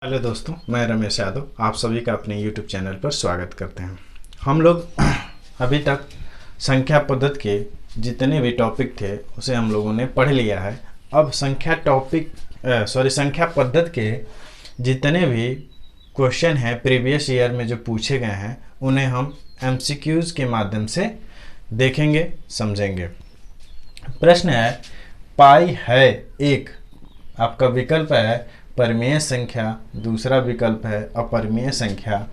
Hello दोस्तों, मैं रमेश यादव आप सभी का अपने YouTube चैनल पर स्वागत करते हैं। हम लोग अभी तक संख्या पद्धति के जितने भी टॉपिक थे उसे हम लोगों ने पढ़ लिया है। अब संख्या पद्धति के जितने भी क्वेश्चन हैं प्रीवियस ईयर में जो पूछे गए हैं उन्हें हम MCQs के माध्यम से देखेंगे, समझेंगे। प्रश्न है, पाई है एक, आपका विकल्प है परिमेय संख्या, दूसरा विकल्प है अपरिमेय संख्या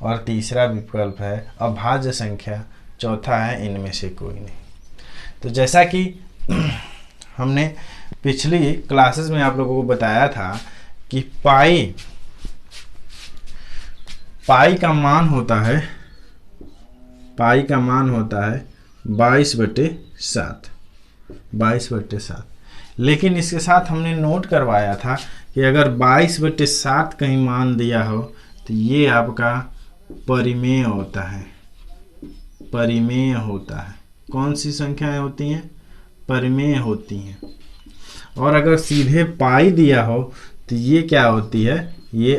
और तीसरा विकल्प है अभाज्य संख्या, चौथा है इनमें से कोई नहीं। तो जैसा कि हमने पिछली क्लासेस में आप लोगों को बताया था कि पाई का मान होता है 22/7। लेकिन इसके साथ हमने नोट करवाया था कि अगर 22/7 कहीं मान दिया हो तो ये आपका परिमेय होता है। कौन सी संख्याएं होती हैं? परिमेय होती हैं। और अगर सीधे पाई दिया हो तो ये क्या होती है? ये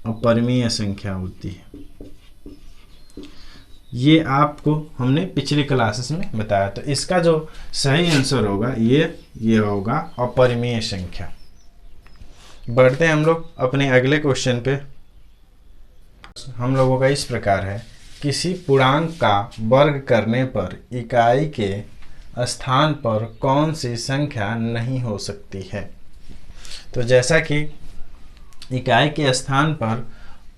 अपरिमेय संख्या होती है। ये आपको हमने पिछली क्लासेस में बताया। तो इसका जो सही आंसर होगा ये होगा अपरिमेय संख्या। बढ़ते हैं हम लोग अपने अगले क्वेश्चन पे। हम लोगों का इस प्रकार है, किसी पूर्णांक का वर्ग करने पर इकाई के स्थान पर कौन सी संख्या नहीं हो सकती है? तो जैसा कि इकाई के स्थान पर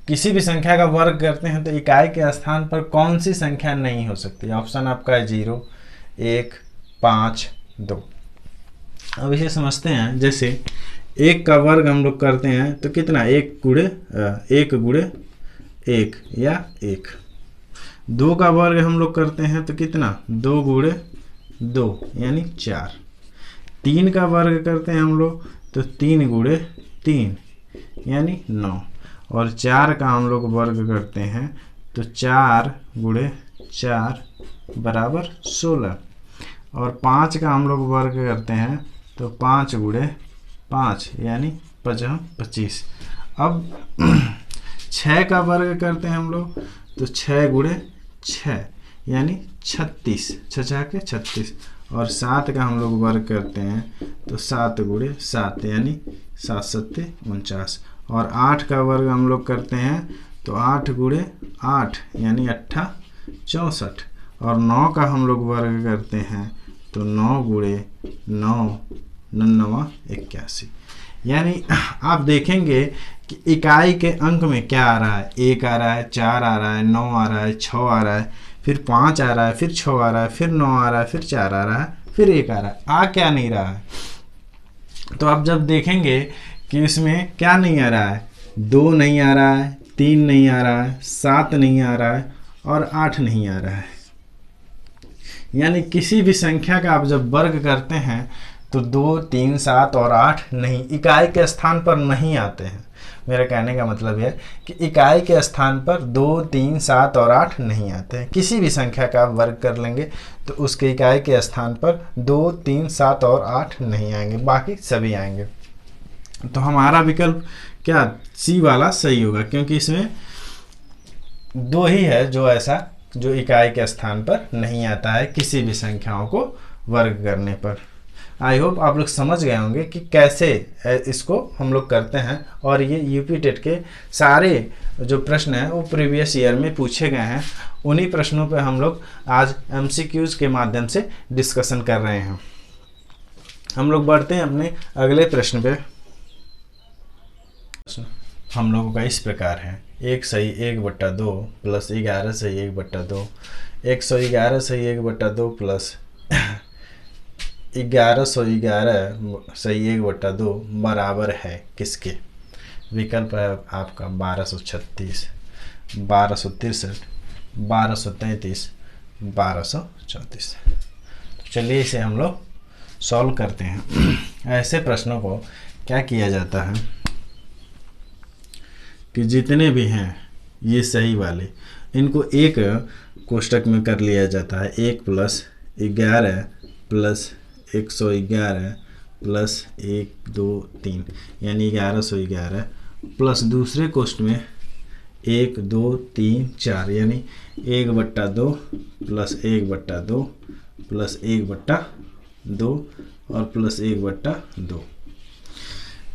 किसी भी संख्या का वर्ग करते हैं तो इकाई के स्थान पर कौन सी संख्या नहीं हो सकती? ऑप्शन आपका है 0, 1, 5, 2। अब इसे समझते हैं। जैसे 1 का वर्ग हम लोग करते हैं तो कितना? 1 गुणे 1 या 1। 2 का वर्ग हम लोग करते हैं तो कितना? 2 गुणे 2 यानी 4। 3 का वर्ग करते हैं हम लोग तो 3 गुणे 3 यानी 9। और 4 का हम लोग वर्ग करते हैं तो 4 गुणे 4 बराबर 16। और 5 का हम लोग वर्ग करते हैं तो 5 गुणे 5 यानी 25। अब 6 का वर्ग करते हैं हम लोग तो 6 गुणे 6 यानी 36, 6 के 36। और 7 का हम लोग वर्ग करते हैं तो 7 गुणे 7 यानी 7 सत्ते 49। और 8 का वर्ग हम लोग करते हैं तो 8 गुणे 8 यानी 8 64। और 9 का हम लोग वर्ग करते हैं तो 9 गुणे 9 99 81। यानी आप देखेंगे कि इकाई के अंक में क्या आ रहा है? 1 आ रहा है, 4 आ रहा है, 9 आ रहा है, 6 आ रहा है, फिर 5 आ रहा है, फिर 6 आ रहा है, फिर 9 आ रहा है, फिर 4 आ रहा है, फिर 1 आ रहा है। आ क्या नहीं रहा है? तो आप जब देखेंगे कि इसमें क्या नहीं आ रहा है? 2 नहीं आ रहा है, 3 नहीं आ रहा है, 7 नहीं आ रहा है और 8 नहीं आ रहा है। यानी किसी भी संख्या का आप जब वर्ग करते हैं तो 2, 3, 7 और 8 नहीं, इकाई के स्थान पर नहीं आते हैं। मेरा कहने का मतलब है कि इकाई के स्थान पर 2, 3, 7 और 8 नहीं आते हैं। किसी भी संख्या का आप वर्ग कर लेंगे तो उसके इकाई के स्थान पर 2, 3, 7 और 8 नहीं आएंगे, बाकी सभी आएंगे। तो हमारा विकल्प क्या? सी वाला सही होगा, क्योंकि इसमें 2 ही है जो इकाई के स्थान पर नहीं आता है किसी भी संख्याओं को वर्ग करने पर। आई होप आप लोग समझ गए होंगे कि कैसे इसको हम लोग करते हैं। और ये यूपी टेट के सारे जो प्रश्न हैं वो प्रीवियस ईयर में पूछे गए हैं। उन्हीं प्रश्नों पे हम लोग आज MCQs के माध्यम से डिस्कशन कर रहे हैं। हम लोग बढ़ते हैं अपने अगले प्रश्न पे। हम लोगों का इस प्रकार है, 1 सही 1/2 प्लस 11 सही 1/2, 111 सही 1/2 प्लस 1111 सही 1/2 बराबर है किसके? विकल्प है आपका 1236, 1263, 1233, 1234। चलिए इसे हम लोग सॉल्व करते हैं। ऐसे प्रश्नों को क्या किया जाता है कि जितने भी हैं ये सही वाले, इनको एक कोष्टक में कर लिया जाता है। 1 + 11 + 111 प्लस 1 2 3 यानी 1111 प्लस दूसरे कोष्ठ में 1 2 3 4 यानी 1/2 प्लस 1/2 प्लस 1/2 और प्लस 1/2।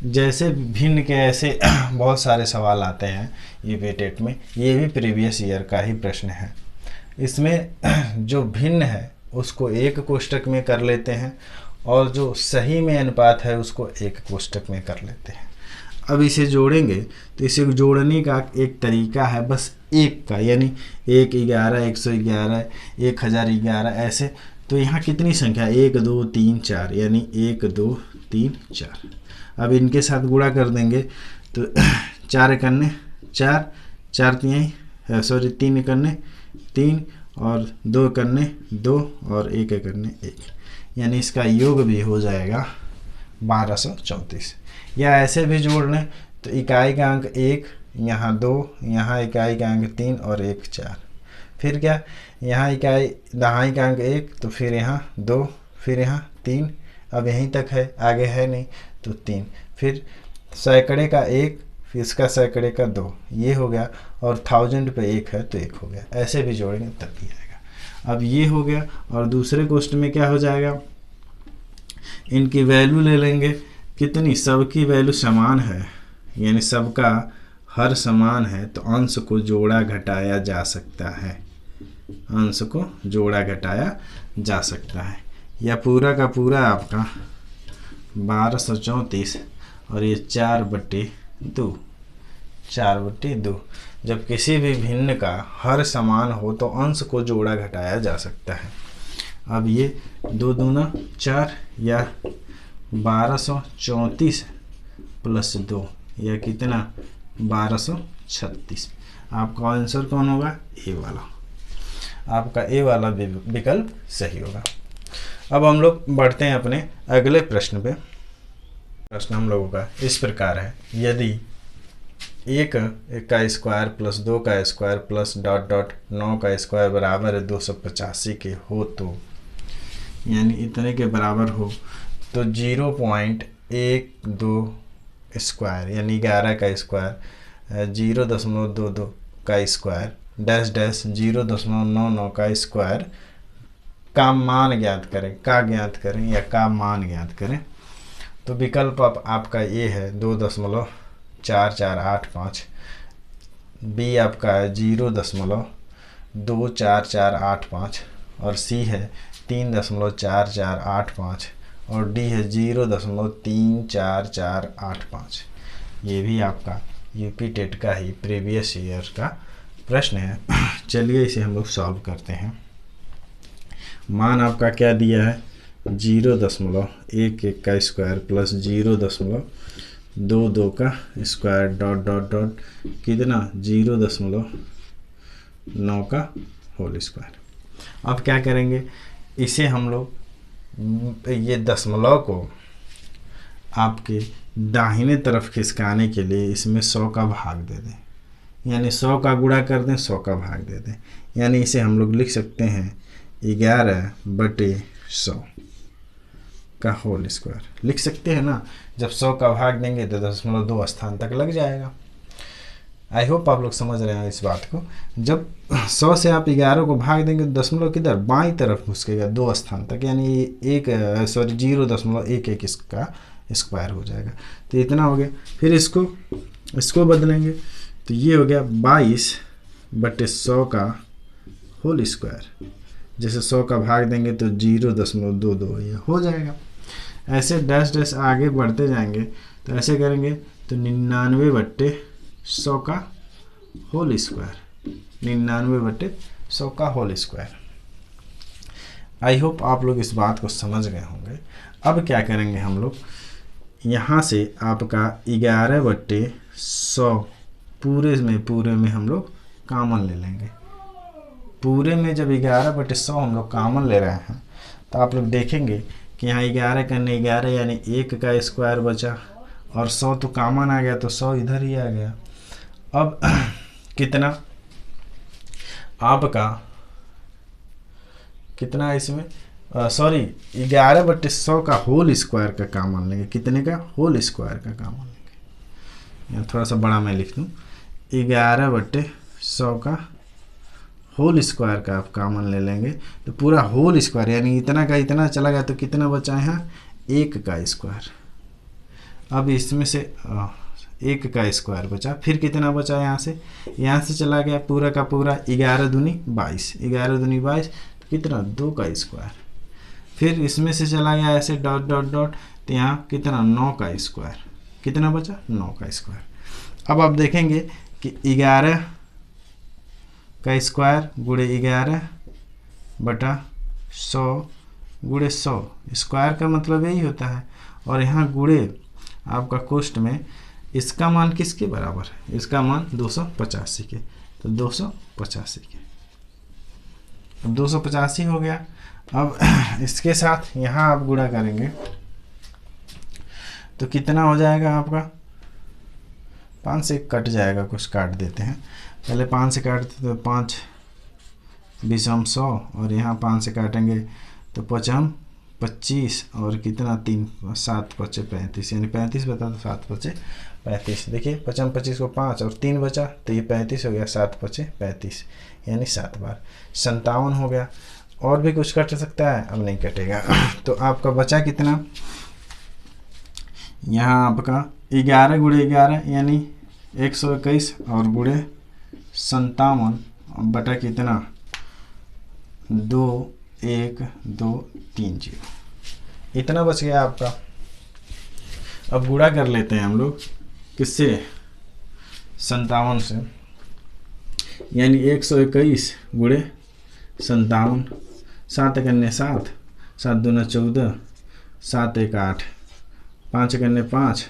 जैसे भिन्न के ऐसे बहुत सारे सवाल आते हैं यूपी टेट में, ये भी प्रीवियस ईयर का ही प्रश्न है। इसमें जो भिन्न है उसको एक कोष्ठक में कर लेते हैं और जो सही में अनुपात है उसको एक कोष्ठक में कर लेते हैं। अब इसे जोड़ेंगे तो इसे जोड़ने का एक तरीका है बस एक का, यानी 1 11 111 1011 ऐसे। तो यहाँ कितनी संख्या 1 2 3 4 यानी 1 2 3 4। अब इनके साथ गुणा कर देंगे तो 4 करने 4 4 3 करने 3 और 2 करने 2 और 1 करने 1, यानी इसका योग भी हो जाएगा 1234। या ऐसे भी जोड़ लें तो इकाई का अंक 1, यहाँ 2, यहाँ इकाई का अंक 3 और 1 4। फिर क्या, यहाँ इकाई दहाई का अंक 1 तो फिर यहाँ 2, फिर यहाँ 3, अब यहीं तक है, आगे है नहीं तो 3, फिर सैकड़े का 1, फिर इसका सैकड़े का 2, ये हो गया, और 1000 पे 1 है तो 1 हो गया। ऐसे भी जोड़ेंगे तब भी आएगा। अब ये हो गया और दूसरे कोष्ठ में क्या हो जाएगा, इनकी वैल्यू ले लेंगे कितनी, सबकी वैल्यू समान है यानी सबका हर समान है तो अंश को जोड़ा घटाया जा सकता है, अंश को जोड़ा घटाया जा सकता है। या पूरा का पूरा आपका 1234 और ये 4/2, 4/2। जब किसी भी भिन्न का हर समान हो तो अंश को जोड़ा घटाया जा सकता है। अब ये 2 दूना 4 या 1234 प्लस 2 या कितना 1236। आपका आंसर कौन होगा, ए वाला। आपका ए वाला विकल्प सही होगा। अब हम लोग बढ़ते हैं अपने अगले प्रश्न पे। प्रश्न हम लोगों का इस प्रकार है, यदि 1 का स्क्वायर प्लस 2 का स्क्वायर प्लस डॉट डॉट 9 का स्क्वायर बराबर 285 के हो तो, यानी इतने के बराबर हो तो 0.12 स्क्वायर यानी 11 का स्क्वायर 0.22 का स्क्वायर डैश डैश 0.99 का स्क्वायर का मान ज्ञात करें, का ज्ञात करें या का मान ज्ञात करें। तो विकल्प आपका ए है 2.4485, बी आपका है 0.24485 और सी है 3.4485 और डी है 0.34485। ये भी आपका यूपी टेट का ही प्रीवियस ईयर का प्रश्न है। चलिए इसे हम लोग सॉल्व करते हैं। मान आपका क्या दिया है, 0.11 का स्क्वायर प्लस 0.22 का स्क्वायर डॉट डॉट डॉट कितना 0.9 का होल स्क्वायर। अब क्या करेंगे, इसे हम लोग ये दशमलव को आपके दाहिने तरफ खिसकाने के लिए इसमें 100 का भाग दे दें, यानी 100 का गुणा कर दें, 100 का भाग दे दें, यानी इसे हम लोग लिख सकते हैं 11/100 का होल स्क्वायर लिख सकते हैं ना। जब 100 का भाग देंगे तो 0.2 स्थान तक लग जाएगा। आई होप आप लोग समझ रहे हैं इस बात को। जब 100 से आप 11 को भाग देंगे तो दशमलव किधर, बाईं तरफ घुसकेगा 2 स्थान तक, यानी 0.11 इसका स्क्वायर हो जाएगा। तो इतना हो गया। फिर इसको बदलेंगे तो ये हो गया 22/100 का होल स्क्वायर। जैसे 100 का भाग देंगे तो 0.22 ये हो जाएगा। ऐसे डैश डैश आगे बढ़ते जाएंगे तो ऐसे करेंगे तो 99/100 का होल स्क्वायर, 99/100 का होल स्क्वायर। आई होप आप लोग इस बात को समझ गए होंगे। अब क्या करेंगे हम लोग, यहाँ से आपका 11/100 पूरे में हम लोग कॉमन ले लेंगे। पूरे में जब 11/100 हम लोग कॉमन ले रहे हैं तो आप लोग देखेंगे कि यहाँ 11 करने 11 यानी 1 का स्क्वायर बचा और 100 तो कॉमन आ गया तो 100 इधर ही आ गया। अब कितना आपका कितना है इसमें सॉरी 11/100 का होल स्क्वायर का काम मान लेंगे। कितने का? होल स्क्वायर का काम मान लेंगे। यहाँ थोड़ा सा बड़ा मैं लिख दूँ, 11/100 का होल स्क्वायर का आप कॉमन ले लेंगे तो पूरा होल स्क्वायर यानी इतना का इतना चला गया तो कितना बचा यहाँ? 1 का स्क्वायर। अब इसमें से 1 का स्क्वायर बचा, फिर कितना बचा यहाँ से चला गया पूरा का पूरा 11 दूनी 22, 11 दूनी 22 कितना? 2 का स्क्वायर। फिर इसमें से चला गया ऐसे डॉट डॉट डॉट तो यहाँ कितना? 9 का स्क्वायर। कितना बचा? 9 का स्क्वायर। अब आप देखेंगे कि 11 का स्क्वायर गुणे 11/100 गुणे 100, स्क्वायर का मतलब यही होता है। और यहाँ गुणे आपका कोष्ठ में इसका मान किसके बराबर है? इसका मान 285 के, तो 285 के। अब 285 हो गया। अब इसके साथ यहाँ आप गुणा करेंगे तो कितना हो जाएगा आपका? 5 से कट जाएगा, कुछ काट देते हैं पहले। 5 से काटते तो 5 20 100 और यहाँ 5 से काटेंगे तो 5 25 और कितना? 3 7 5 35 यानी 35 बता तो 7 5 35। देखिए 5 25 को 5 और 3 बचा तो ये 35 हो गया। 7 5 35 यानी 7 बार 57 हो गया। और भी कुछ कट सकता है? अब नहीं कटेगा। तो आपका बचा कितना? यहाँ आपका 11 गुणे 11 यानी 121 और गुणे 57 बटा कितना? 2 1 2 3 0, इतना बच गया आपका। अब गुणा कर लेते हैं हम लोग किससे? 57 से, यानी 121 गुणे 57, 7 कन्ने 7, 7 दूना 14, 7 1 8, 5 कन्ने 5,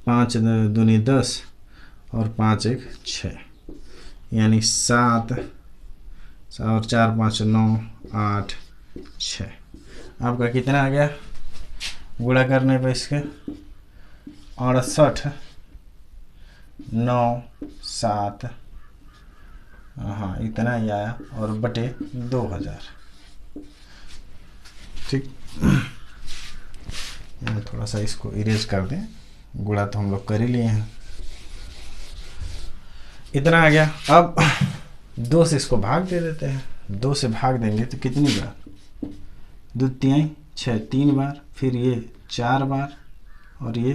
5 दूनी 10 और 5 1 6 यानी 7 और 4 5 9 8 6। आपका कितना आ गया गुणा करने पे इसके? 68 9 7, हाँ इतना ही आया और बटे 2000। ठीक, यहाँ थोड़ा सा इसको इरेज कर दें। गुणा तो हम लोग कर ही लिए हैं, इतना आ गया। अब 2 से इसको भाग दे देते हैं। 2 से भाग देंगे तो कितनी बार? 2 3 6, 3 बार, फिर ये 4 बार और ये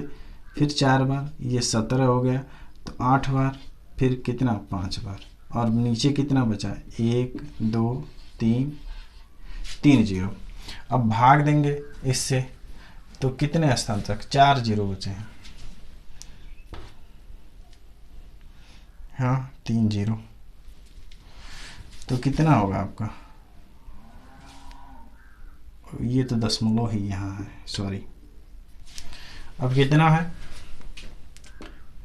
फिर 4 बार, ये 17 हो गया। तो 8 बार, फिर कितना? 5 बार। और नीचे कितना बचा है? 1 2 3 3 0। अब भाग देंगे इससे तो कितने स्थान तक? 4 0 बचे हैं। हाँ 3 0, तो कितना होगा आपका? ये तो दशमलव ही यहाँ है, सॉरी। अब कितना है?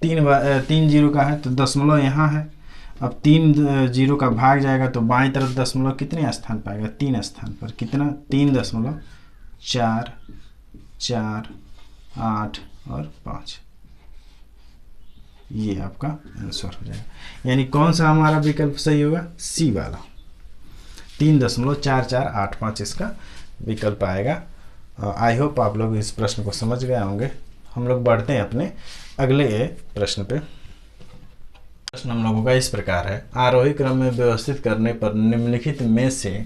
3 0 का है तो दशमलव यहाँ है। अब 3 0 का भाग जाएगा तो बाईं तरफ दशमलव कितने स्थान पाएगा? 3 स्थान पर। कितना? 3.4 4 8 और 5। ये आपका आंसर हो जाएगा। यानी कौन सा हमारा विकल्प सही होगा? सी वाला, 3.4485 इसका विकल्प आएगा। आई होप आप लोग इस प्रश्न को समझ गए होंगे। हम लोग बढ़ते हैं अपने अगले प्रश्न पे। प्रश्न हम लोगों का इस प्रकार है, आरोही क्रम में व्यवस्थित करने पर निम्नलिखित में से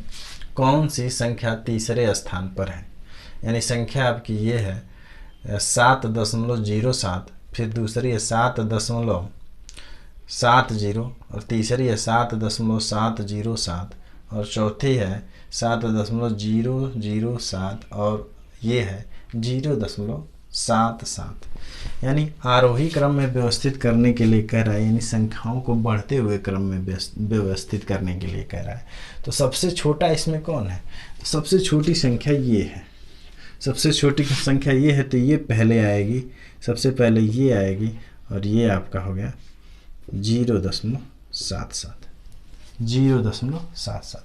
कौन सी संख्या तीसरे स्थान पर है? यानी संख्या आपकी ये है 7.07, फिर दूसरी है 7.70 और तीसरी है 7.707 और चौथी है 7.007 और ये है 0.77। यानी आरोही क्रम में व्यवस्थित करने के लिए कह रहा है, यानी संख्याओं को बढ़ते हुए क्रम में व्यवस्थित करने के लिए कह रहा है। तो सबसे छोटा इसमें कौन है? तो सबसे छोटी संख्या ये है। सबसे छोटी संख्या ये है तो ये पहले आएगी, सबसे पहले ये आएगी और ये आपका हो गया 0.77।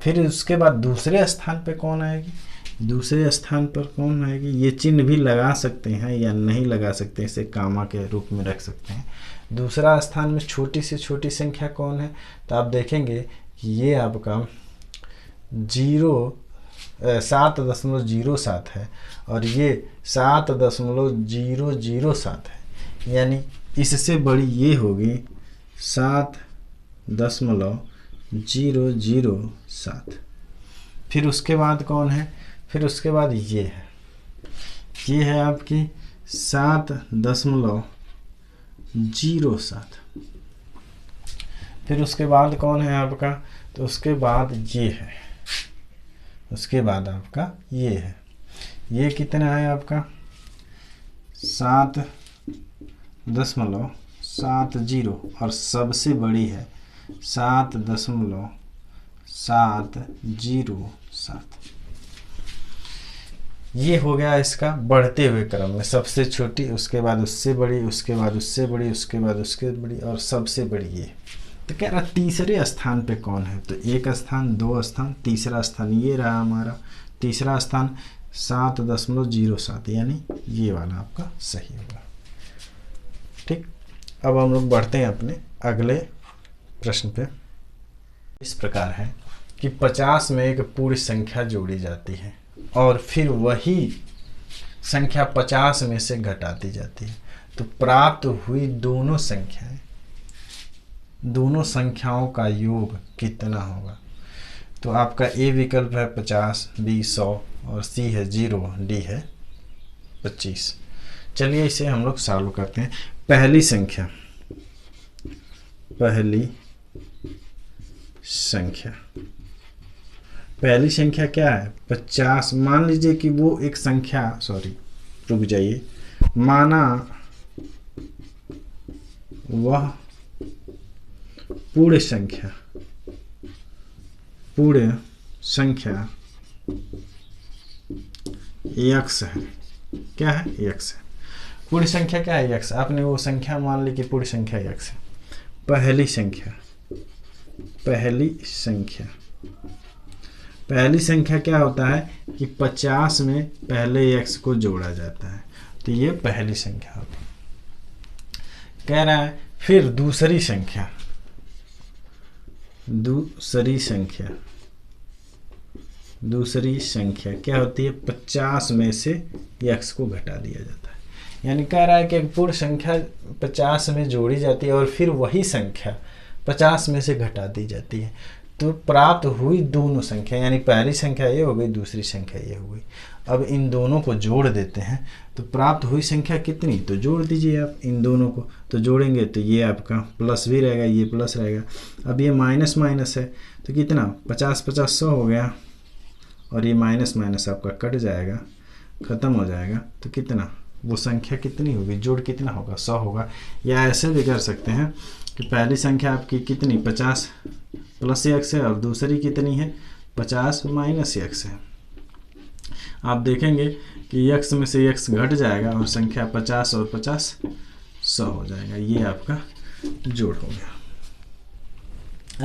फिर उसके बाद दूसरे स्थान पे कौन आएगी? दूसरे स्थान पर कौन आएगी? ये चिन्ह भी लगा सकते हैं या नहीं लगा सकते, इसे कामा के रूप में रख सकते हैं। दूसरा स्थान में छोटी से छोटी संख्या कौन है? तो आप देखेंगे कि ये आपका 7.007 है और ये 7.007 है, यानी इससे बड़ी ये होगी 7.007। फिर उसके बाद कौन है, फिर उसके बाद ये है आपकी 7.07। फिर उसके बाद कौन है आपका, तो उसके बाद ये है, उसके बाद आपका ये है, ये कितना है आपका 7.70 और सबसे बड़ी है 7.707। ये हो गया इसका बढ़ते हुए क्रम में, सबसे छोटी, उसके बाद उससे बड़ी, उसके बाद उससे बड़ी, उसके बाद उसके बड़ी और सबसे बड़ी ये। तो कह रहा तीसरे स्थान पे कौन है, तो एक स्थान, दो स्थान, तीसरा स्थान ये रहा हमारा, तीसरा स्थान 7.07, यानी ये वाला आपका सही होगा। ठीक, अब हम लोग बढ़ते हैं अपने अगले प्रश्न पे। इस प्रकार है कि 50 में एक पूरी संख्या जोड़ी जाती है और फिर वही संख्या 50 में से घटाती जाती है, तो प्राप्त हुई दोनों संख्याओं का योग कितना होगा। तो आपका ए विकल्प है 50, बी 100 और सी है 0, डी है 25। चलिए इसे हम लोग सॉल्व करते हैं। पहली संख्या क्या है 50। मान लीजिए कि वो एक संख्या, रुक जाइए, माना वह पूर्ण संख्या x है। क्या है, x है। पूरी संख्या क्या है, x। आपने वो संख्या मान ली कि पूरी संख्या x है। पहली संख्या क्या होता है कि 50 में पहले x को जोड़ा जाता है, तो ये पहली संख्या होती है। कह रहा है फिर दूसरी संख्या क्या होती है, 50 में से x को घटा दिया जाता है। यानी कह रहा है कि एक पूर्ण संख्या 50 में जोड़ी जाती है और फिर वही संख्या 50 में से घटा दी जाती है, तो प्राप्त हुई दोनों संख्या, यानी पहली संख्या ये हो गई, दूसरी संख्या ये हो गई। अब इन दोनों को जोड़ देते हैं, तो प्राप्त हुई संख्या कितनी, तो जोड़ दीजिए आप इन दोनों को। तो जोड़ेंगे तो ये आपका प्लस भी रहेगा, ये प्लस रहेगा। अब ये माइनस है, तो कितना 50 50 100 हो गया, और ये माइनस आपका कट जाएगा, ख़त्म हो जाएगा। तो कितना, वो संख्या कितनी होगी, जोड़ कितना होगा, 100 होगा। या ऐसे भी कर सकते हैं कि पहली संख्या आपकी कितनी 50 प्लस x है और दूसरी कितनी है 50 माइनस x है। आप देखेंगे कि x में से x घट जाएगा और संख्या 50 और 50 100 हो जाएगा। ये आपका जोड़ हो गया।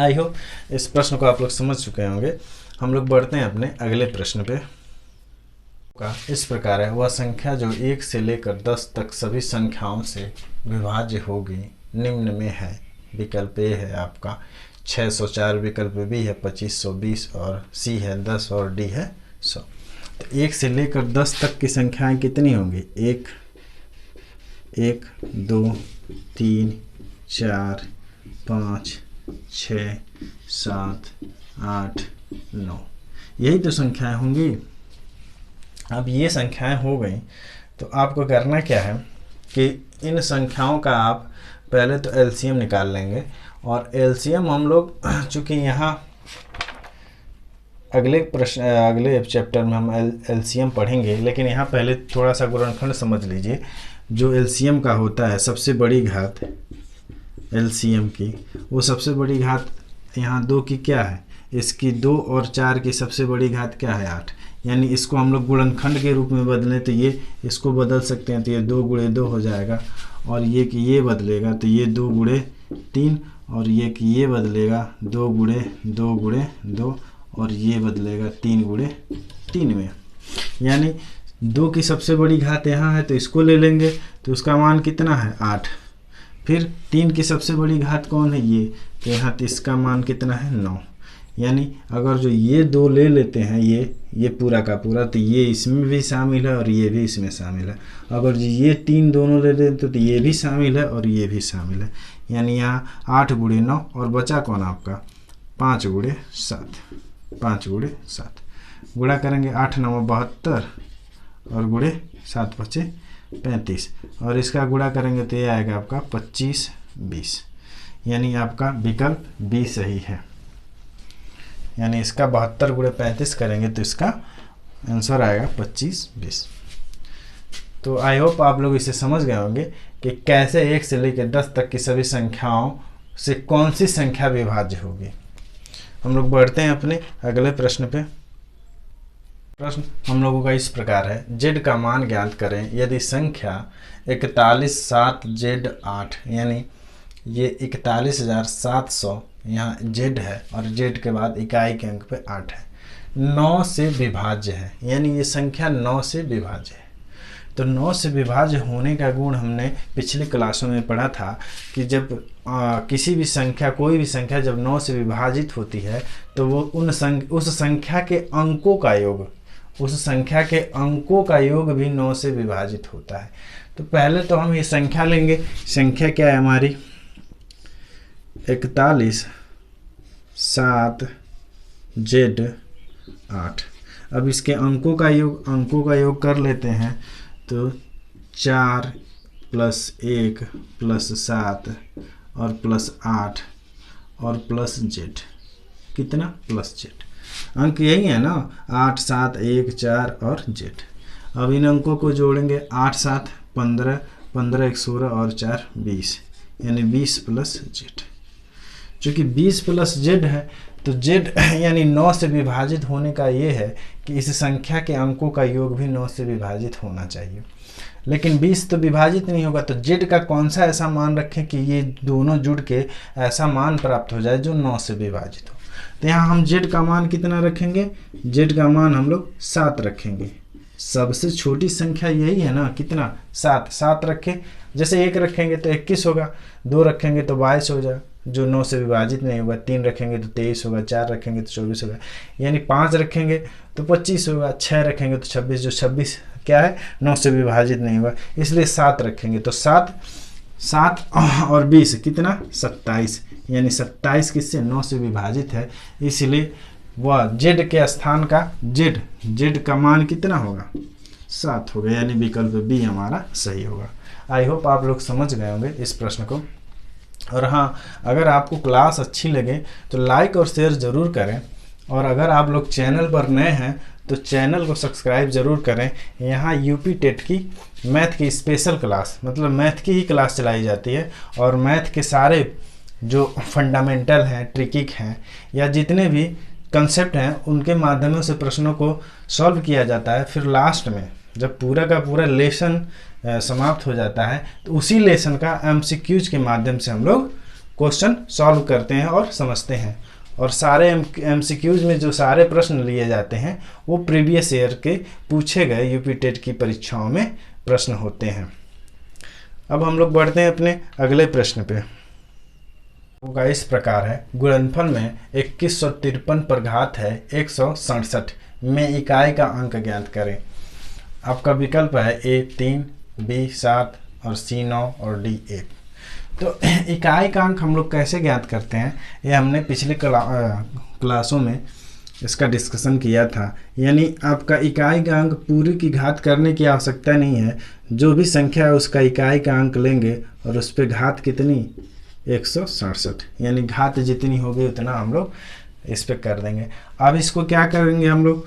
आई होप इस प्रश्न को आप लोग समझ चुके होंगे। हम लोग बढ़ते हैं अपने अगले प्रश्न पे। का इस प्रकार है, वह संख्या जो 1 से लेकर 10 तक सभी संख्याओं से विभाज्य होगी निम्न में है। विकल्प ए है आपका 604, विकल्प बी है 2520 और सी है 10 और डी है 100। तो 1 से लेकर 10 तक की संख्याएं कितनी होंगी, 1 2 3 4 5 6 7 8 9, यही तो संख्याएं होंगी। अब ये संख्याएं हो गई, तो आपको करना क्या है कि इन संख्याओं का आप पहले तो एलसीएम निकाल लेंगे। और एलसीएम हम लोग चूँकि यहाँ अगले चैप्टर में हम एलसीएम पढ़ेंगे, लेकिन यहाँ पहले थोड़ा सा गुणनखंड समझ लीजिए। जो एलसीएम का होता है सबसे बड़ी घात एलसीएम की, वो सबसे बड़ी घात यहाँ 2 की क्या है, इसकी 2 और 4 की सबसे बड़ी घात क्या है 8। यानी इसको हम लोग गुणनखंड के रूप में बदलें तो ये इसको बदल सकते हैं, तो ये 2 गुणे 2 हो जाएगा। और ये कि ये बदलेगा तो ये 2 गुणे 3, और ये कि ये बदलेगा 2 गुणे 2 गुणे 2, और ये बदलेगा 3 गुणे 3 में। यानी 2 की सबसे बड़ी घात यहाँ है तो इसको ले लेंगे, तो उसका मान कितना है 8। फिर 3 की सबसे बड़ी घात कौन है, ये, तो यहाँ तो इसका मान कितना है 9। यानी अगर जो ये दो ले लेते हैं ये पूरा का पूरा, तो ये इसमें भी शामिल है और ये भी इसमें शामिल है। अगर जो ये 3 दोनों ले लेते तो ये भी शामिल है और ये भी शामिल है। यानी यहाँ 8 गुणे 9 और बचा कौन आपका 5 गुणे 7, 5 गुणे 7 गुणा करेंगे 8 9 72 और गुणे 7 बचे 35 और इसका गुणा करेंगे तो ये आएगा आपका 25 20। यानी आपका विकल्प बी सही है। यानी इसका 72 गुणे 35 करेंगे तो इसका आंसर आएगा 25 20। तो आई होप आप लोग इसे समझ गए होंगे कि कैसे 1 से लेकर 10 तक की सभी संख्याओं से कौन सी संख्या विभाज्य होगी। हम लोग बढ़ते हैं अपने अगले प्रश्न पे। प्रश्न हम लोगों का इस प्रकार है, z का मान ज्ञात करें यदि संख्या 41 7 z 8, यानी ये 41,700 यहाँ z है और z के बाद इकाई के अंक पे 8 है, 9 से विभाज्य है। यानी ये संख्या 9 से विभाज्य है। तो 9 से विभाज्य होने का गुण हमने पिछले क्लासों में पढ़ा था कि जब किसी भी संख्या, कोई भी संख्या जब 9 से विभाजित होती है तो वो उस संख्या के अंकों का योग, उस संख्या के अंकों का योग भी 9 से विभाजित होता है। तो पहले तो हम ये संख्या लेंगे। संख्या क्या है हमारी 41 7 z 8। अब इसके अंकों का योग कर लेते हैं तो 4 + 1 + 7 और +8 और +z, कितना +z। अंक यही है ना, 8 7 1 4 और z। अब इन अंकों को जोड़ेंगे 8 7 15 15 1 16 और 4 20, यानी 20 + z। चूँकि 20 + z है तो z यानी 9 से विभाजित होने का ये है कि इस संख्या के अंकों का योग भी 9 से विभाजित होना चाहिए। लेकिन 20 तो विभाजित नहीं होगा, तो z का कौन सा ऐसा मान रखें कि ये दोनों जुड़ के ऐसा मान प्राप्त हो जाए जो 9 से विभाजित हो। तो यहाँ हम z का मान कितना रखेंगे, z का मान हम लोग 7 रखेंगे। सबसे छोटी संख्या यही है ना, कितना 7 रखें। जैसे 1 रखेंगे तो 21 होगा, 2 रखेंगे तो 22 हो जाएगा जो 9 से विभाजित नहीं होगा, 3 रखेंगे तो 23 होगा, 4 रखेंगे तो 24 होगा, यानी 5 रखेंगे तो 25 होगा, 6 रखेंगे तो 26, जो 26 क्या है 9 से विभाजित नहीं होगा, इसलिए 7 रखेंगे। तो 7 और 20 कितना 27, यानी 27 किससे 9 से विभाजित है, इसलिए वह z के स्थान का z का मान कितना होगा 7 होगा। यानी विकल्प बी हमारा सही होगा। आई होप आप लोग समझ गए होंगे इस प्रश्न को। और हाँ, अगर आपको क्लास अच्छी लगे तो लाइक और शेयर ज़रूर करें, और अगर आप लोग चैनल पर नए हैं तो चैनल को सब्सक्राइब ज़रूर करें। यहाँ यूपी टेट की मैथ की स्पेशल क्लास, मतलब मैथ की ही क्लास चलाई जाती है, और मैथ के सारे जो फंडामेंटल हैं, ट्रिकिक हैं, या जितने भी कंसेप्ट हैं उनके माध्यमों से प्रश्नों को सॉल्व किया जाता है। फिर लास्ट में जब पूरा का पूरा लेसन समाप्त हो जाता है तो उसी लेसन का MCQs के माध्यम से हम लोग क्वेश्चन सॉल्व करते हैं और समझते हैं। और सारे MCQs में जो सारे प्रश्न लिए जाते हैं वो प्रीवियस ईयर के पूछे गए यूपी टेट की परीक्षाओं में प्रश्न होते हैं। अब हम लोग बढ़ते हैं अपने अगले प्रश्न पे। का इस प्रकार है, गुणनफल में 2153 पर घात है 167 में इकाई का अंक ज्ञात करें। आपका विकल्प है A 3, B 7 और C 9 और D 1। तो इकाई का अंक हम लोग कैसे ज्ञात करते हैं, ये हमने पिछले क्लासों में इसका डिस्कशन किया था। यानी आपका इकाई का अंक पूरी की घात करने की आवश्यकता नहीं है, जो भी संख्या है उसका इकाई का अंक लेंगे और उस पर घात कितनी 167, यानी घात जितनी होगी उतना हम लोग इस पे कर देंगे। अब इसको क्या करेंगे हम लोग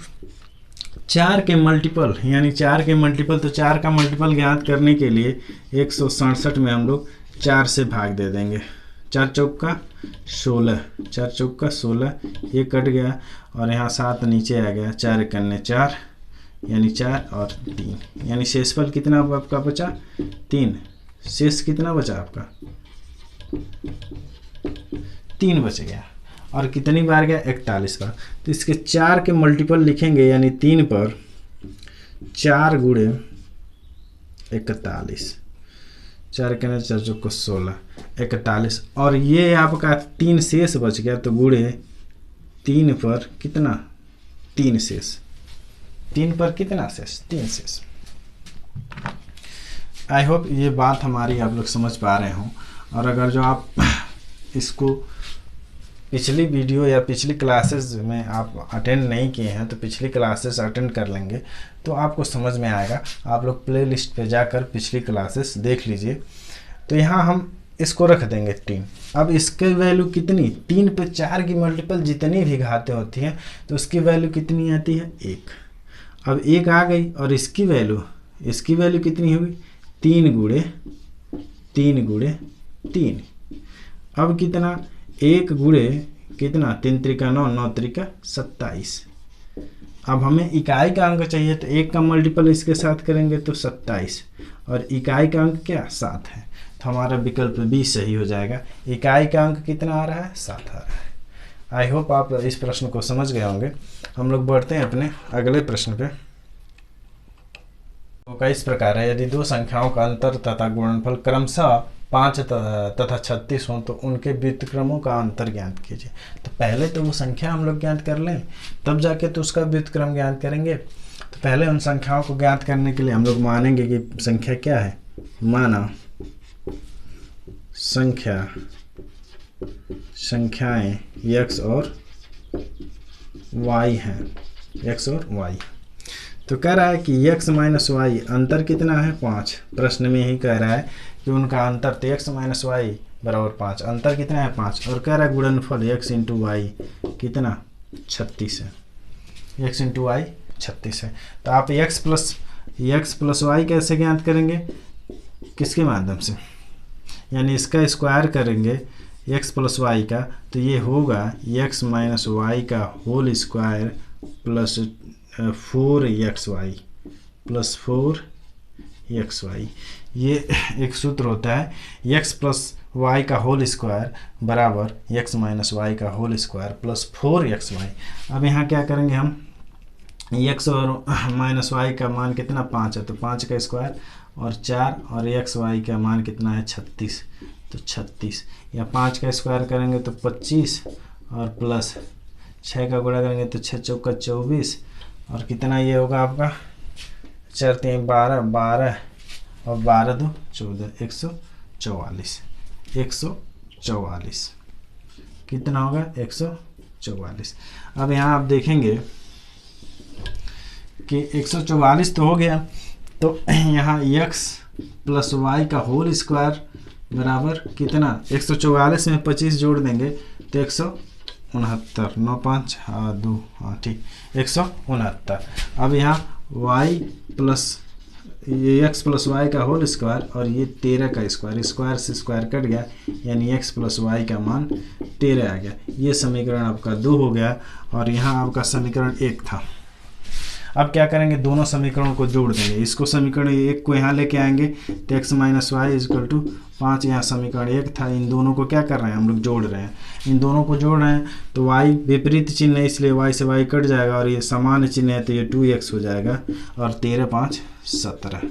4 के मल्टीपल, यानी 4 के मल्टीपल, तो 4 का मल्टीपल ज्ञात करने के लिए 167 में हम लोग 4 से भाग दे देंगे। 4 चौका 16, 4 चौका 16, ये कट गया और यहाँ 7 नीचे आ गया, 4 एकन्ने 4, यानी 4 और 3, यानी शेषफल कितना आपका बचा 3। शेष कितना बचा आपका 3 बच गया, और कितनी बार गया 41 बार। तो इसके 4 के मल्टीपल लिखेंगे, यानी 3 पर 4 गुणे 41, 4 के 4 चौको 16, 41, और ये आपका 3 शेष बच गया, तो गुणे 3 पर कितना 3 शेष, 3 पर कितना शेष 3 शेष। आई होप ये बात हमारी आप लोग समझ पा रहे हों। और अगर जो आप इसको पिछली वीडियो या पिछली क्लासेस में आप अटेंड नहीं किए हैं तो पिछली क्लासेस अटेंड कर लेंगे तो आपको समझ में आएगा। आप लोग प्लेलिस्ट पे जाकर पिछली क्लासेस देख लीजिए। तो यहाँ हम इसको रख देंगे 3। अब इसकी वैल्यू कितनी, 3 पे 4 की मल्टीपल जितनी भी घातें होती हैं तो उसकी वैल्यू कितनी आती है 1। अब 1 आ गई और इसकी वैल्यू कितनी होगी 3 गुणे 3। अब कितना 1 गुणे कितना 3 त्रिका 9, 9 त्रिका 27। अब हमें इकाई का अंक चाहिए तो 1 का मल्टीपल इसके साथ करेंगे तो 27 और इकाई का अंक क्या 7 है। तो हमारा विकल्प बी सही हो जाएगा। इकाई का अंक कितना आ रहा है 7 आ रहा है। आई होप आप इस प्रश्न को समझ गए होंगे। हम लोग बढ़ते हैं अपने अगले प्रश्न पे। तो इस प्रकार है, यदि दो संख्याओं का अंतर तथा गुणनफल क्रमशः 5 तथा 36 हों तो उनके व्युत्क्रमों का अंतर ज्ञात कीजिए। तो पहले तो वो संख्या हम लोग ज्ञात कर लें तब जाके तो उसका व्युत्क्रम ज्ञात करेंगे। तो पहले उन संख्याओं को ज्ञात करने के लिए हम लोग मानेंगे कि संख्या क्या है, माना संख्याएं x और y हैं, x और y। तो कह रहा है कि x माइनस वाई अंतर कितना है 5। प्रश्न में ही कह रहा है कि उनका अंतर तो x माइनस वाई बराबर 5, अंतर कितना है 5। और कह रहा है गुणनफल x इंटू वाई कितना 36 है, x इंटू वाई 36 है। तो आप x प्लस वाई कैसे ज्ञात करेंगे, किसके माध्यम से, यानी इसका स्क्वायर करेंगे x प्लस वाई का तो ये होगा x माइनस वाई का whole square plus 4xy plus 4xy। ये एक सूत्र होता है x प्लस वाई का होल स्क्वायर बराबर x माइनस वाई का होल स्क्वायर प्लस 4xy। अब यहाँ क्या करेंगे हम, x और माइनस वाई का मान कितना 5 है तो 5 का स्क्वायर और 4 और x वाई का मान कितना है 36 तो 36, या 5 का स्क्वायर करेंगे तो 25 और प्लस 6 का गुणा करेंगे तो 6 चौका 24 और कितना ये होगा आपका 4 3 12 12 और 12 2 14 144 कितना होगा 144। अब यहाँ आप देखेंगे कि 144 तो हो गया। तो यहाँ x प्लस वाई का होल स्क्वायर बराबर कितना 144 में 25 जोड़ देंगे तो 169 9 5 2 ठीक 169। अब यहाँ y प्लस ये x प्लस वाई का होल स्क्वायर और ये 13 का स्क्वायर, स्क्वायर से स्क्वायर कट गया यानी x प्लस वाई का मान 13 आ गया। ये समीकरण आपका 2 हो गया और यहाँ आपका समीकरण 1 था। अब क्या करेंगे, दोनों समीकरणों को जोड़ देंगे। इसको समीकरण 1 को यहाँ लेके आएंगे तो x minus Y is equal to 5, यहाँ समीकरण 1 था। इन दोनों को क्या कर रहे हैं हम लोग जोड़ रहे हैं, इन दोनों को जोड़ रहे हैं तो y विपरीत चिन्ह है इसलिए y से y कट जाएगा और ये समान चिन्ह है तो ये 2x हो जाएगा और 13 5 17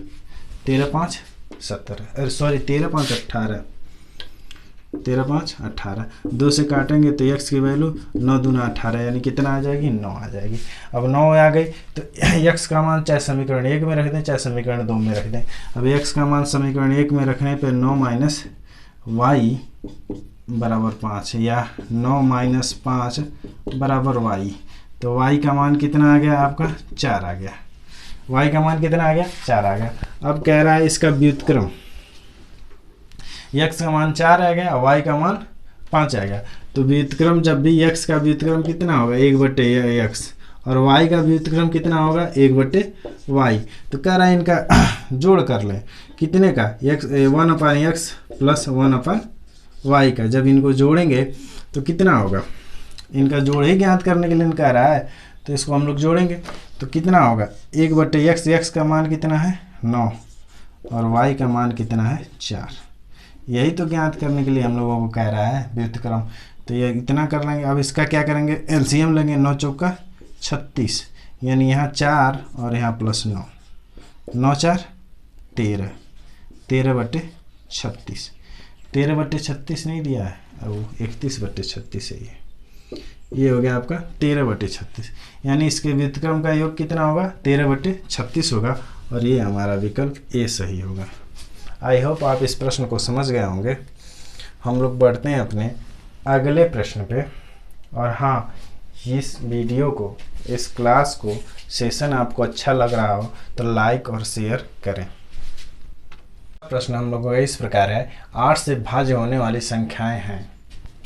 13 5 17 अरे सॉरी 13 5 18 13 5 18 2 से काटेंगे तो x की वैल्यू 9 दूना 18 यानी कितना आ जाएगी 9 आ जाएगी। अब 9 आ गई तो x का मान चाहे समीकरण 1 में रख दें चाहे समीकरण 2 में रख दें। अब x का मान समीकरण 1 में रखने पे 9 माइनस वाई बराबर 5 या 9 माइनस 5 बराबर y। तो y का मान कितना आ गया आपका 4 आ गया, y का मान कितना आ गया 4 आ गया। अब कह रहा है इसका व्युत्क्रम, x का मान 4 आ गया y का मान 5 आ गया। तो व्युत्क्रम जब भी x का व्युत्क्रम कितना होगा 1/x और y का व्युत्क्रम कितना होगा 1/y। तो कह रहा है इनका जोड़ कर लें कितने का 1/x प्लस 1/y का। जब इनको जोड़ेंगे तो कितना होगा, इनका जोड़ ही ज्ञात करने के लिए कह रहा है तो इसको हम लोग जोड़ेंगे तो कितना होगा 1/x, x का मान कितना है 9 और y का मान कितना है 4। यही तो ज्ञात करने के लिए हम लोगों को कह रहा है व्युत्क्रम। तो ये इतना कर लेंगे। अब इसका क्या करेंगे एलसीएम लेंगे 9 चौका 36 यानी यहाँ 4 और यहाँ प्लस 9 9 4 13 13/36 13/36 नहीं दिया है, अब 31/36 है ये हो गया आपका 13/36, यानी इसके व्युत्क्रम का योग कितना होगा 13/36 होगा, और ये हमारा विकल्प ए सही होगा। आई होप आप इस प्रश्न को समझ गए होंगे। हम लोग बढ़ते हैं अपने अगले प्रश्न पे। और हाँ, इस वीडियो को, इस क्लास को, सेशन आपको अच्छा लग रहा हो तो लाइक और शेयर करें। प्रश्न हम लोगों का इस प्रकार है, 8 से भाज्य होने वाली संख्याएं हैं।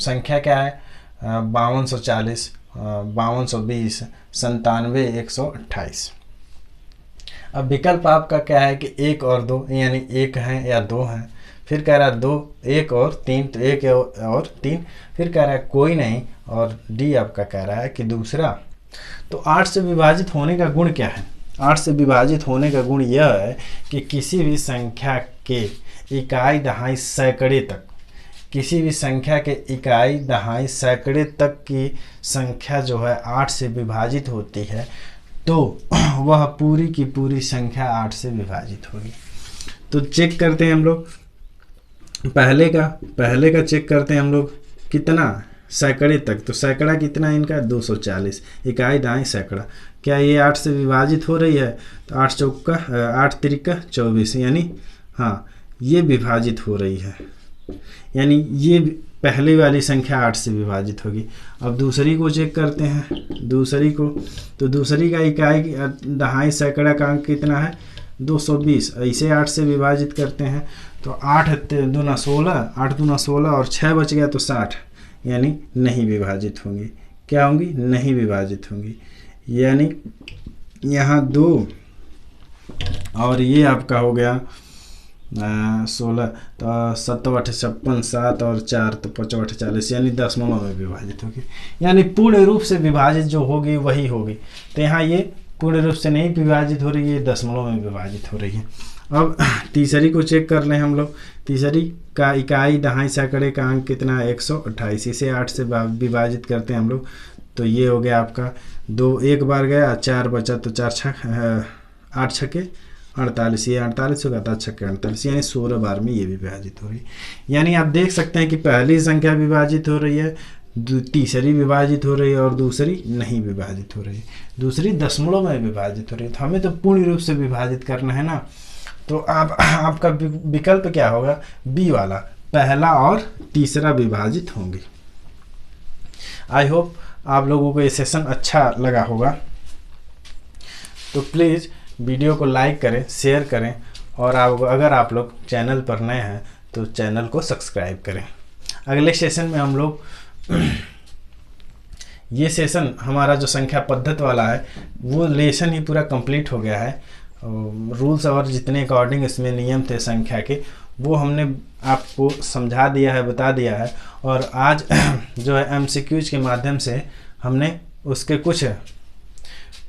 संख्या क्या है? 5240, 5220, 97, 128। अब विकल्प आपका क्या है कि 1 और 2, यानी 1 है या 2 है। फिर कह रहा है 2, 1 और 3, तो 1 और 3। फिर कह रहा है कोई नहीं, और डी आपका कह रहा है कि दूसरा। तो 8 से विभाजित होने का गुण क्या है? 8 से विभाजित होने का गुण यह है कि किसी भी संख्या के इकाई, दहाई, सैकड़े तक, किसी भी संख्या के इकाई, दहाई, सैकड़े तक की संख्या जो है 8 से विभाजित होती है, तो वह पूरी की पूरी संख्या 8 से विभाजित होगी। तो चेक करते हैं हम लोग, पहले का चेक करते हैं हम लोग, कितना सैकड़े तक। तो सैकड़ा कितना है इनका? 240, इकाई, दहाई, सैकड़ा। क्या ये 8 से विभाजित हो रही है? तो 8 चौका 8 तिरिका 24, यानी हाँ, ये विभाजित हो रही है, यानी ये पहले वाली संख्या 8 से विभाजित होगी। अब दूसरी को चेक करते हैं, दूसरी को। तो दूसरी का इकाई, दहाई, सैकड़ा का अंक कितना है? 220। इसे 8 से विभाजित करते हैं तो 8 दूना 16, 8 दूना 16 और 6 बच गया तो 60, यानी नहीं विभाजित होंगी। क्या होंगी? नहीं विभाजित होंगी। यानी यहाँ 2 और ये आपका हो गया 16, तो 7 8 56, 7 और 4 तो 5 8 40, यानी दशमलव में विभाजित होगी। यानी पूर्ण रूप से विभाजित जो होगी वही होगी। तो यहाँ ये पूर्ण रूप से नहीं विभाजित हो रही है, दशमलव में विभाजित हो रही है। अब तीसरी को चेक कर लें हम लोग। तीसरी का इकाई, दहाई, सैकड़े का अंक कितना है? 128। इसे 8 से विभाजित करते हैं हम लोग, तो ये हो गया आपका 2, एक बार गया, 4 बचा, तो 8 छक्के 48, ये 48 होगा, 8 छक्के 48, यानी 16 बार में ये विभाजित हो रही है। यानी आप देख सकते हैं कि पहली संख्या विभाजित हो रही है, तीसरी विभाजित हो रही है, और दूसरी नहीं विभाजित हो रही है। दूसरी दशमलव में विभाजित हो रही है। तो हमें तो पूर्ण रूप से विभाजित करना है ना। तो आपका विकल्प क्या होगा? बी वाला, पहला और तीसरा विभाजित होंगे। आई होप आप लोगों को ये सेशन अच्छा लगा होगा। तो प्लीज़ वीडियो को लाइक करें, शेयर करें, और अगर आप लोग चैनल पर नए हैं तो चैनल को सब्सक्राइब करें। अगले सेशन में हम लोग ये सेशन हमारा जो संख्या पद्धत वाला है वो लेसन ही पूरा कंप्लीट हो गया है। रूल्स और जितने अकॉर्डिंग इसमें नियम थे संख्या के, वो हमने आपको समझा दिया है, बता दिया है। और आज जो है MCQs के माध्यम से हमने उसके कुछ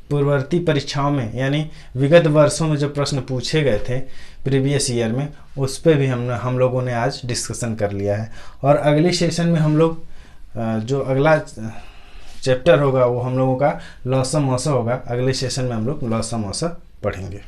पूर्ववर्ती परीक्षाओं में, यानी विगत वर्षों में जो प्रश्न पूछे गए थे प्रीवियस ईयर में, उस पर भी हम लोगों ने आज डिस्कशन कर लिया है। और अगले सेशन में हम लोग जो अगला चैप्टर होगा वो हम लोगों का लॉसा मौसा होगा। अगले सेशन में हम लोग लॉसा मौसा पढ़ेंगे।